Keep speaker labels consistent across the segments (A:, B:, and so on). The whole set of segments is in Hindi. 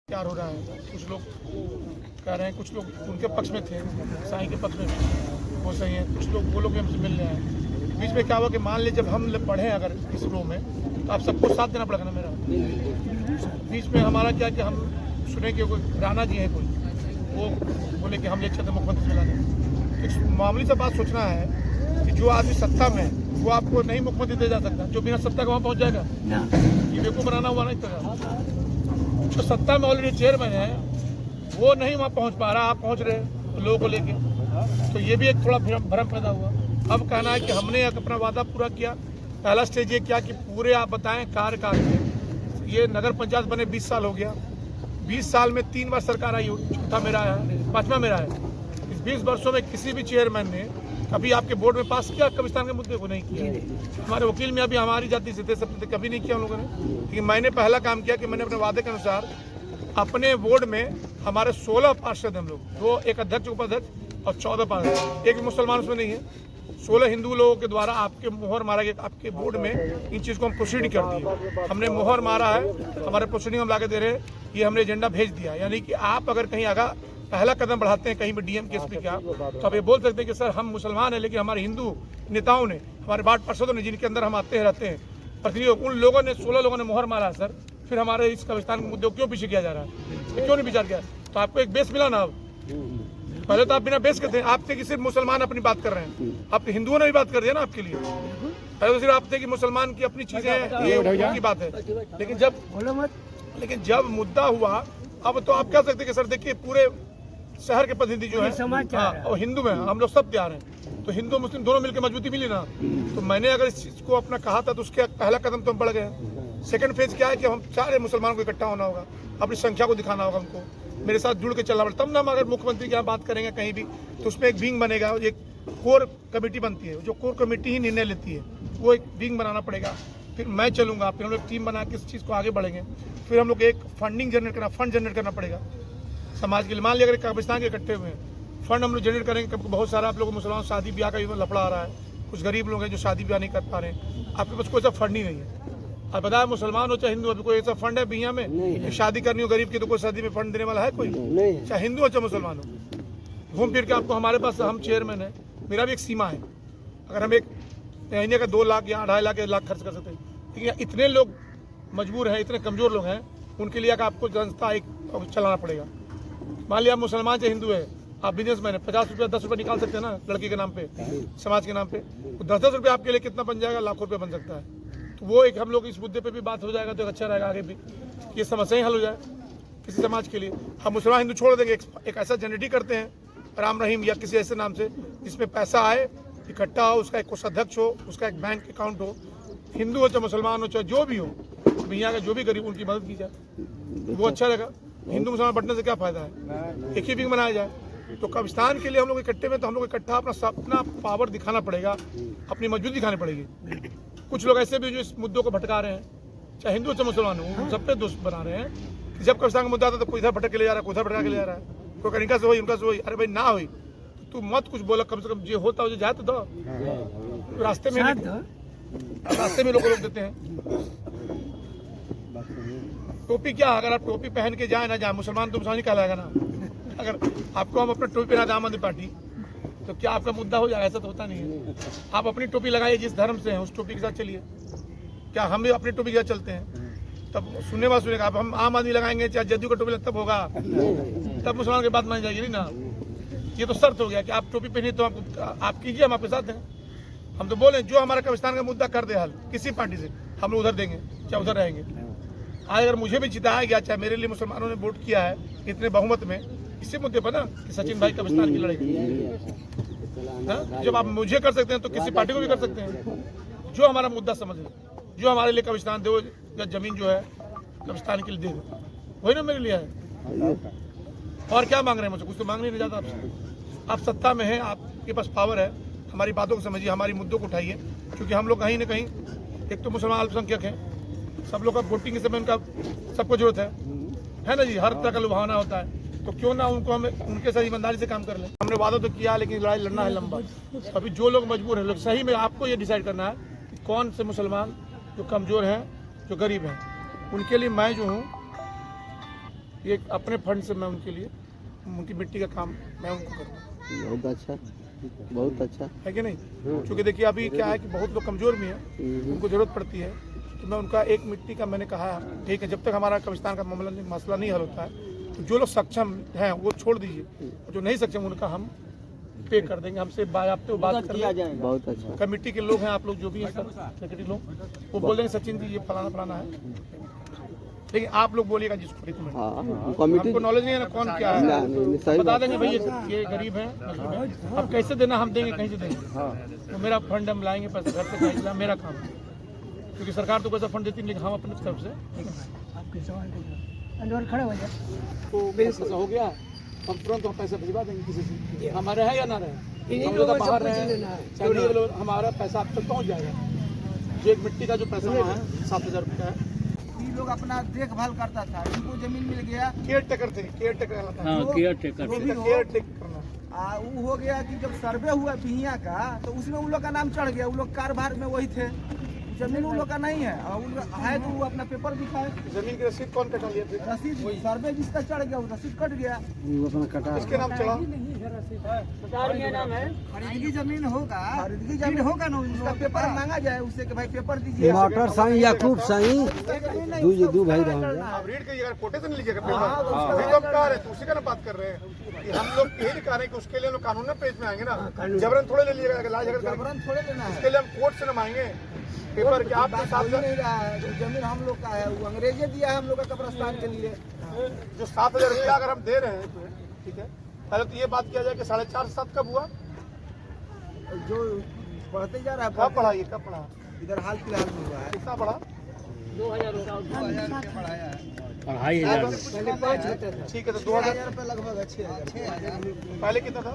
A: प्यार हो रहा है। कुछ लोग कह रहे हैं, कुछ लोग उनके पक्ष में थे, साईं के पक्ष में वो सही है, कुछ लोग वो लोग भी हमसे मिलने आए। बीच में क्या हुआ कि मान लीजिए जब हम पढ़े अगर इस रो में तो आप सबको साथ देना पड़ेगा ना मेरा। बीच में हमारा क्या कि हम सुने कि कोई राणा जी है कोई, वो बोले कि हम ले चलते मुख्यमंत्री से मिलाने। एक मामूली सा बात सोचना है कि जो आदमी सत्ता में है वो आपको नहीं मुख्यमंत्री दे जा सकता, जो बिना सत्ता का वहाँ पहुँच जाएगा। ये बेवकूफ़ बनाना हुआ नहीं तो जो सत्ता में ऑलरेडी चेयरमैन है वो नहीं वहाँ पहुँच पा रहा, आप पहुँच रहे लोगों को लेके, तो ये भी एक थोड़ा भ्रम पैदा हुआ। अब कहना है कि हमने अपना वादा पूरा किया। पहला स्टेज ये किया कि पूरे आप बताएं कार्यकाल में, ये नगर पंचायत बने 20 साल हो गया, 20 साल में 3 बार सरकार आई, चौथा मेरा है, 5वां मेरा है। इस 20 वर्षों में किसी भी चेयरमैन ने कभी आपके बोर्ड में पास किया कब्रिस्तान के मुद्दे को? नहीं किया। हमारे वकील में अभी हमारी जाति से थे, सब कभी नहीं किया उन लोगों ने। लेकिन मैंने पहला काम किया कि मैंने अपने वादे के अनुसार अपने बोर्ड में हमारे 16 पार्षद हम लोग, 2 एक अध्यक्ष उपाध्यक्ष और 14 पार्षद, एक भी मुसलमान उसमें नहीं है। 16 हिंदू लोगों के द्वारा आपके मोहर मारा गया। आपके बोर्ड में इन चीज़ को हम प्रोसीडिंग कर दिए, हमने मोहर मारा है, हमारे प्रोसीडिंग हम ला के दे रहे हैं, ये हमने एजेंडा भेज दिया। यानी कि आप अगर कहीं आगा पहला कदम बढ़ाते हैं कहीं भी डीएम केस पे क्या, तो आप ये बोल सकते हैं कि सर हम मुसलमान हैं लेकिन हमारे हिंदू नेताओं ने, हमारे वार्ड पार्षदों ने, जिनके अंदर हम आते रहते हैं प्रतिनिधि, उन लोगों ने 16 लोगों ने मोहर मारा सर, फिर हमारे इस कब्रिस्तान के मुद्दे को क्यों पीछे किया जा रहा है, क्यों नहीं विचार किया? तो आपको एक बेस मिला ना। अब पहले तो आप बिना बेस के थे, आप थे कि सिर्फ मुसलमान अपनी बात कर रहे हैं, अब तो हिंदुओं ने भी बात कर दिया ना आपके लिए। पहले तो सिर्फ आप थे कि मुसलमान की अपनी चीजें ये उनकी बात है, लेकिन जब मुद्दा हुआ अब तो आप कह सकते कि सर देखिए पूरे शहर के प्रतिनिधि जो है और हिंदू में हम लोग सब तैयार हैं, तो हिंदू मुस्लिम दोनों मिलकर मजबूती मिली ना। तो मैंने अगर इस चीज को अपना कहा था तो उसके पहला कदम तो हम बढ़ गए। सेकंड फेज क्या है कि हम सारे मुसलमानों को इकट्ठा होना होगा, अपनी संख्या को दिखाना होगा, हमको मेरे साथ जुड़ के चलना पड़ेगा। तब ना हम अगर मुख्यमंत्री की यहाँ बात करेंगे कहीं भी तो उसमें एक विंग बनेगा, एक कोर कमेटी बनती है, जो कोर कमेटी ही निर्णय लेती है, वो एक विंग बनाना पड़ेगा। फिर मैं चलूंगा, फिर हम लोग टीम बना के इस चीज़ को आगे बढ़ेंगे। फिर हम लोग एक फंडिंग जनरेट करना, फंड जनरेट करना पड़ेगा समाज के लिए। मान लिया अगर कब्रिस्तान के इकट्ठे हुए हैं, फंड हम लोग जनरेट करेंगे। बहुत सारा आप लोग मुसलमान शादी ब्याह का लफड़ा आ रहा है, कुछ गरीब लोग हैं जो शादी ब्याह नहीं कर पा रहे हैं, आपके पास कोई ऐसा फंड ही नहीं है। आप बताया मुसलमान हो चाहे हिंदू हो, कोई ऐसा फंड है बिया में शादी करनी हो गरीब की तो कोई शादी में फंड देने वाला है कोई? चाहे हिंदू हो चाहे मुसलमान हो, घूम फिर के आपको हमारे पास, हम चेयरमैन है, मेरा भी एक सीमा है। अगर हम एक महीने का 2 लाख या 2.5 लाख 1 लाख खर्च कर सकते हैं, लेकिन इतने लोग मजबूर हैं, इतने कमजोर लोग हैं, उनके लिए आपको जनता एक चलाना पड़ेगा। मान लिया आप मुसलमान चाहे हिंदू है, आप बिजनेसमैन है, 50 रुपया 10 रुपये निकाल सकते हैं ना लड़के के नाम पे, समाज के नाम पे, तो 10-10 रुपये आपके लिए कितना बन जाएगा? लाखों रुपये बन सकता है। तो वो एक हम लोग इस मुद्दे पे भी बात हो जाएगा तो अच्छा रहेगा, आगे भी ये समस्या ही हल हो जाए किसी समाज के लिए। हम मुसलमान हिंदू छोड़ देंगे, एक ऐसा जनरेटी करते हैं राम रहीम या किसी ऐसे नाम से जिसमें पैसा आए इकट्ठा हो, उसका एक कोषाध्यक्ष हो, उसका एक बैंक अकाउंट हो, हिंदू हो चाहे मुसलमान हो चाहे जो भी हो, दुनिया का जो भी गरीब उनकी मदद की जाए, वो अच्छा रहेगा। हिंदू मुसलमान बंटने से क्या फायदा है, एक ही विंग बनाया जाए। तो कब्रिस्तान के लिए हम लोग इकट्ठे में, तो हम लोग इकट्ठा अपना पावर दिखाना पड़ेगा, अपनी मजबूती दिखानी पड़ेगी। कुछ लोग ऐसे भी जो इस मुद्दों को भटका रहे हैं, चाहे हिंदू चाहे मुसलमान हो, सब पे दोस्त बना रहे हैं कि जब कब्रिस्तान का मुद्दा आता तो कोई इधर भटक के ले जा रहा है, कोई उधर भटका के ले जा रहा है, कोई इनका से हुई उनका से हुई। अरे भाई ना हुई तू मत कुछ बोला, कम से कम जो होता हो जाए तो दो। रास्ते में लोग रोक देते हैं। टोपी क्या, अगर आप टोपी पहन के जाए ना जाए, मुसलमान तो मुसलमान कहलाएगा ना। अगर आपको हम अपना टोपी पहना दें आम आदमी पार्टी तो क्या आपका मुद्दा हो जाएगा? ऐसा तो होता नहीं है। आप अपनी टोपी लगाइए, जिस धर्म से हैं उस टोपी के साथ चलिए। क्या हम भी अपनी टोपी के साथ चलते हैं? तब सुनने सुनेगा। अब हम आम आदमी लगाएंगे चाहे जदयू का टोपी तब होगा, तब मुसलमान की बात मानी जाएगी नहीं ना। ये तो शर्त हो गया कि आप टोपी पहनिए तो आप कीजिए, हम आपके साथ हैं। हम तो बोले जो हमारा कब्रिस्तान का मुद्दा कर दे हल किसी पार्टी से, हम लोग उधर देंगे चाहे उधर रहेंगे। आज अगर मुझे भी जिताया गया, चाहे मेरे लिए मुसलमानों ने वोट किया है इतने बहुमत में, इसी मुद्दे पर ना कि सचिन भाई कब्रिस्तान की लड़ाई, जब आप मुझे कर सकते हैं तो किसी पार्टी को भी कर सकते हैं। जो हमारा मुद्दा समझ ले, जो हमारे लिए कब्रिस्तान दे या जमीन जो है कब्रिस्तान के लिए दे दो, वही ना मेरे लिए है। और क्या मांग रहे हैं मुझसे? कुछ तो मांग नहीं जाता आपसे। आप सत्ता में हैं, आपके पास पावर है, हमारी बातों को समझिए, हमारी मुद्दों को उठाइए, क्योंकि हम लोग कहीं ना कहीं, एक तो मुसलमान अल्पसंख्यक हैं, सब लोग का वोटिंग के समय उनका सबको जरूरत है ना जी, हर तरह का लुभावना होता है, तो क्यों ना उनको हम उनके साथ ईमानदारी से काम कर लें। हमने वादा तो किया लेकिन लड़ाई लड़ना है लंबा। अभी जो लोग मजबूर हैं, लोग सही में आपको ये डिसाइड करना है कि कौन से मुसलमान जो कमज़ोर हैं, जो गरीब हैं, उनके लिए मैं जो हूँ ये अपने फंड से मैं उनके लिए उनकी मिट्टी का काम मैं उनको करूँगा।
B: बहुत अच्छा, बहुत अच्छा
A: है कि नहीं? क्योंकि देखिए अभी क्या है कि बहुत लोग कमज़ोर भी हैं, उनको ज़रूरत पड़ती है, तो मैं उनका एक मिट्टी का मैंने कहा ठीक है, जब तक हमारा कब्रिस्तान का मसला नहीं हल होता है तो जो लोग सक्षम हैं वो छोड़ दीजिए, जो नहीं सक्षम उनका हम पे कर देंगे, हमसे बात कर जाएगा।
B: बहुत अच्छा।
A: कमेटी के लोग हैं, आप लोग जो भी हैं सर सेक्रेटरी लोग, वो बोल देंगे सचिन जी ये फलाना फलाना है, लेकिन आप लोग बोलिएगा जिसको रिकमेंड।
B: कमेटी
A: हमको नॉलेज नहीं है ना कौन क्या है, बता देंगे भाई ये गरीब है, अब कैसे देना हम देंगे, कहीं से देंगे, तो मेरा फंड हम लाएंगे, पैसा घर से कहीं मेरा काम है, क्योंकि सरकार तो पैसा फंड देती नहीं, लेकिन हम अपनी तरफ से खड़े हो जाए तो पैसा हो गया, हम तुरंत हम पैसा भिजवा देंगे किसी से, हमारे है या ना रहे, हम लोग बाहर रहे, हमारा पैसा आप तक पहुँच जाएगा। जो एक मिट्टी का जो पैसा है 7,000 रुपये है,
C: लोग अपना देखभाल करता था, इनको जमीन मिल गया,
A: केयर टेकर थे, केयर टेकर करना,
C: वो हो गया कि जब सर्वे हुआ बिहिया का तो उसमें उन लोग का नाम चढ़ गया, उन लोग कारभार में वही थे, जमीन उन लोग का नहीं है, और है तो वो अपना पेपर दिखाए,
A: जमीन की रसीद कौन कटा लिया?
C: रसीद सर्वे जिसका चढ़ गया वो रसीद कट गया,
A: इसके नाम चला,
C: नाम है खरीदगी जमीन होगा, खरीदगी जमीन होगा ना, उसका पेपर मांगा जाए उससे कि भाई पेपर दीजिए,
B: मोटर साई याकूब साई दो भाई रहेंगे,
A: आप रीड करिए, अगर कोटेशन लीजिएगा पेपर, अभी तो हम कह रहे हैं तो उसी का ना बात कर रहे हैं कि हम लोग यही दिखा रहे हैं कि उसके लिए लोग कानून पेज में आएंगे ना, जबरन थोड़े ले लीजिएगा,
C: जबरन थोड़े लेना है,
A: उसके लिए हम कोर्ट से न मांगेंगे पेपर के, आप
C: नहीं रहा है, जो जमीन हम लोग का है वो अंग्रेजे दिया है हम लोग का कब्रिस्तान के लिए,
A: जो 7,000 रुपया अगर हम दे रहे हैं ठीक है, पहले तो ये बात किया जाए कि 4.5 7 कब हुआ,
C: जो बढ़ते जा रहा है,
A: कब बढ़ा, ये कब बढ़ा,
C: इधर हाल फिलहाल में हुआ है,
A: कितना बढ़ा,
C: 2,000 बढ़ाया है,
A: 2,500 ठीक है, तो 2,000
C: रुपये लगभग 6,000,
A: पहले कितना था,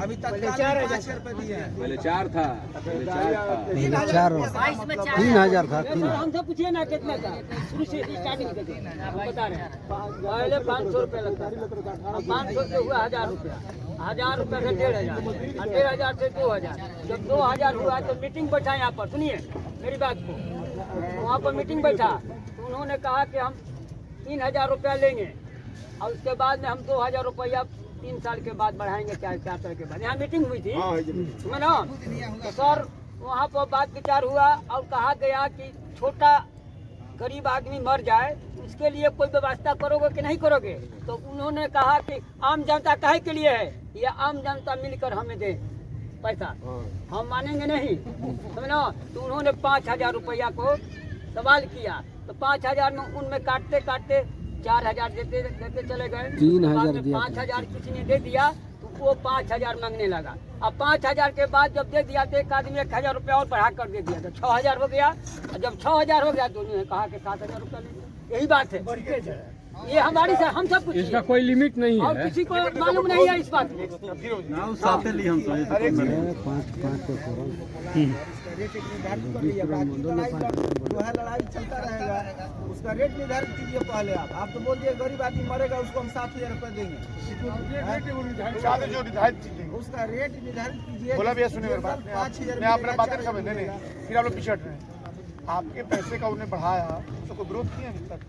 C: अभी तक 4,000 रुपये दिए हैं,
B: पहले 4 था,
C: 3,000
B: था।
D: हमसे पूछिए ना कितना था, शुरू से स्टार्टिंग से हम बता रहे हैं, पहले 500 रुपये लगता था, 500 से हुआ 1,000 रुपया, 1,000 रुपये से 1,500, 1,500 से 2,000, जब 2,000 हुआ तो मीटिंग बैठा यहाँ पर, सुनिए मेरी बात को, वहाँ पर मीटिंग बैठा तो उन्होंने कहा कि हम 3,000 रुपया लेंगे और उसके बाद में हम 2,000 रुपया 3 साल के बाद बढ़ाएंगे, 4 साल के बाद, यहाँ मीटिंग हुई थी तुम्हें ना, तो सर वहाँ पर बात विचार हुआ और कहा गया कि छोटा गरीब आदमी मर जाए उसके लिए कोई व्यवस्था करोगे कि नहीं करोगे, तो उन्होंने कहा कि आम जनता काहे के लिए है, ये आम जनता मिलकर हमें दे पैसा, हम मानेंगे नहीं, समझो, तो उन्होंने 5,000 रुपया को सवाल किया, तो 5,000 में उनमें काटते काटते 4,000 देते चले गए, 5,000 किसी ने दे दिया तो वो 5,000 मांगने लगा, अब 5,000 के बाद जब दे दिया तो एक आदमी 1,000 रुपया और बढ़ा कर दे दिया, तो 6,000 हो गया, और जब 6,000 हो गया तो उन्होंने कहा कि 7,000 रुपया ले, यही बात है, ये हमारी से हम सब कुछ, इसका कोई लिमिट नहीं है और किसी को मालूम नहीं है इस बात में,
C: लड़ाई चलता रहेगा, उसका रेट निर्धारित कीजिए पहले, आप तो बोल दिए गरीब आदमी मरेगा उसको हम 7,000 रुपये देंगे, उसका रेट निर्धारित कीजिए,
A: बोला भी सुनिए मेरी बात,
C: 5,000
A: मैं आपने बातें समझ नहीं, फिर आप लोग पीछे हट रहे हैं, आपके पैसे का उन्हें बढ़ाया तो कोई विरोध किया अभी तक,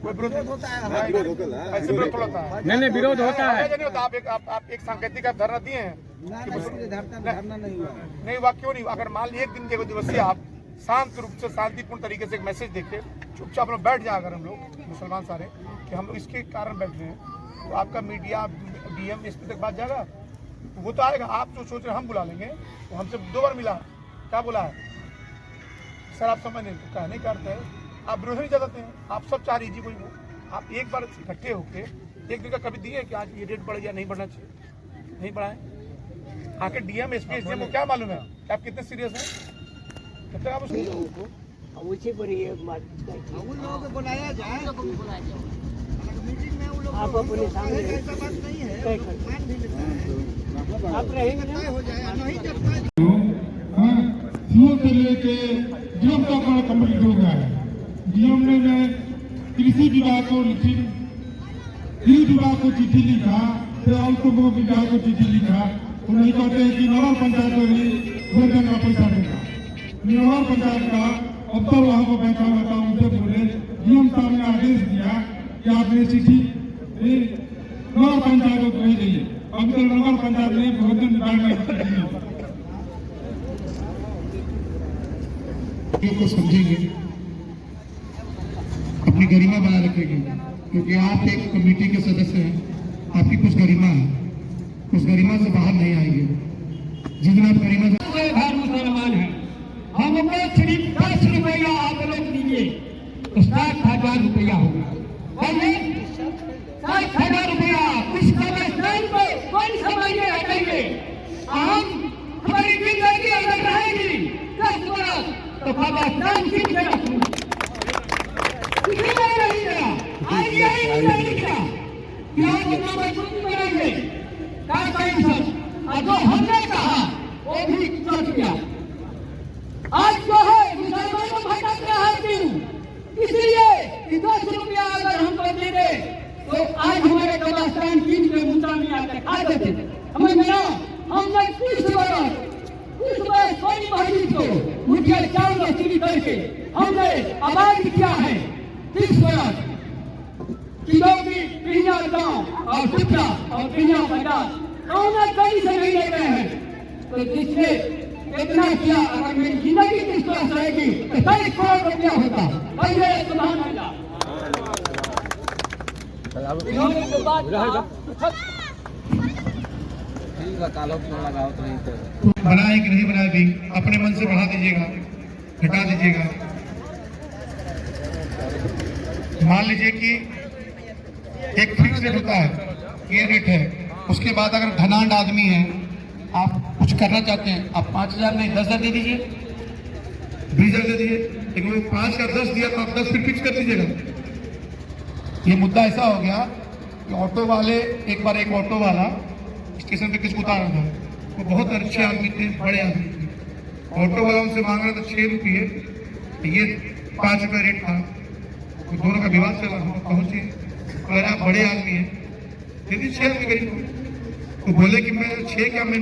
A: कोई विरोध
C: होता है,
A: ऐसे विरोध थोड़ा होता है,
D: नहीं विरोध होता है,
A: नहीं होता, आप एक सांकेतिक आप धरना दिए हैं,
C: धरना नहीं हुआ,
A: नहीं हुआ क्यों नहीं, अगर मान लीजिए एक दिन के दिवसीय आप शांत रूप से शांतिपूर्ण तरीके से एक मैसेज देखे चुपचाप लोग बैठ जाए, अगर हम लोग मुसलमान सारे कि हम लोग इसके कारण बैठ रहे हैं, तो आपका मीडिया DM SP तक बात जाएगा, तो वो तो आएगा, आप जो सोच रहे हैं हम बुला लेंगे, तो हमसे 2 बार मिला, क्या बोला है सर, आप समझ नहीं, तो कहने का अर्थ है आप विरोध नहीं जताते हैं, आप सब चाह लीजिए कोई वो, आप एक बार इकट्ठे होके एक दिन का कभी दिए कि आज ये रेट बढ़ गया, नहीं बढ़ना चाहिए, नहीं बढ़ाएं, आके DM SP SDM को क्या मालूम है कि आप कितने सीरियस हैं, जब तक आप उसको
D: उसी पर ये बात
C: उन लोगों को बुलाया जाए, मीटिंग में उन लोग
D: आप अपने सामने
C: ऐसा बात नहीं है,
D: आप रहेंगे ना,
C: हो जाए नहीं जब
E: सीओ से लेके डीएम का काम कंप्लीट हो गया है, डीएम ने कृषि विभाग को लिखी, गृह विभाग को चिट्ठी लिखा, फिर आयुक्त विभाग को चिट्ठी लिखा, तो नहीं कहते हैं कि नगर पंचायत को भी भोजन का पैसा देगा, नगर पंचायत का अफसर वहाँ को बैठा हुआ था, उनसे बोले डीएम साहब ने आदेश दिया कि आपने चिट्ठी नगर पंचायत को भेज दी है। अब तो नगर पंचायत ने भोजन विभाग को समझेंगे, अपनी गरिमा बनाए रखेंगे, क्योंकि आप एक कमेटी के सदस्य हैं, आपकी कुछ गरिमा है, उस गरिमा से बाहर नहीं आएंगे। जिस दिन आप गरिमा से
F: हर मुसलमान है, हम लोग सिर्फ 10 रुपया आप लोग दीजिए तो 60,000 रुपया होगा। 60,000 रुपया कुछ कब्रिस्तान को कौन समझने रखेंगे? हम हमारी जिंदगी अगर रहेगी 10 वर्ष तो कब्रिस्तान किसने रखूंगा? किसी ने नहीं दिया, आज यही नहीं लिखा कि आप अपना मजबूत बनाएंगे कार पेंशन, और जो हमने कहा वो भी कर दिया। आज जो है मुसलमानों भटक रहा है क्यों? इसलिए कि 10 रुपया अगर हमको दे दे तो आज हमारे कब्रिस्तान किन के मुद्दा में आते खा देते। हमें मिला हमने कुछ वर्ष कोई भाई को मुझे चावल चुरी करके हमने आबाद किया है 30 वर्ष। किलोगी पिंजा गांव और टुकड़ा और पिंजा बाजार कौन कहीं से नहीं ले गए हैं। तो जिसने इतना किया, अगर मेरी जिंदगी किस तरह से रहेगी तो 23 करोड़ रुपया होता। पहले सुबह
D: इन्होंने जो बात
E: बनाए कि नहीं बनाए भी अपने मन से बढ़ा दीजिएगा, घटा दीजिएगा। मान लीजिए कि एक फिक्स रेट होता है, ये रेट है, उसके बाद अगर धनाढ्य आदमी है, आप कुछ करना चाहते हैं, आप 5,000 नहीं 10,000 दे दीजिए, 20,000 दे दीजिए, लेकिन वो 5 का 10 दिया तो आप 10 फिर फिक्स कर दीजिएगा। ये मुद्दा ऐसा हो गया कि ऑटो वाले, एक बार एक ऑटो वाला स्टेशन पे किसको उतारा था, वो बहुत अच्छे आदमी थे, बड़े आदमी थे। ऑटो वाला उनसे मांग रहा था 6 रुपये, ये 5 रुपये रेट था। तो दोनों का विवाद चला, हम पहुंचे, अगर आप बड़े आदमी हैं दीदी 6 रुपये गरीब को, तो बोले कि मैं 6 क्या मैं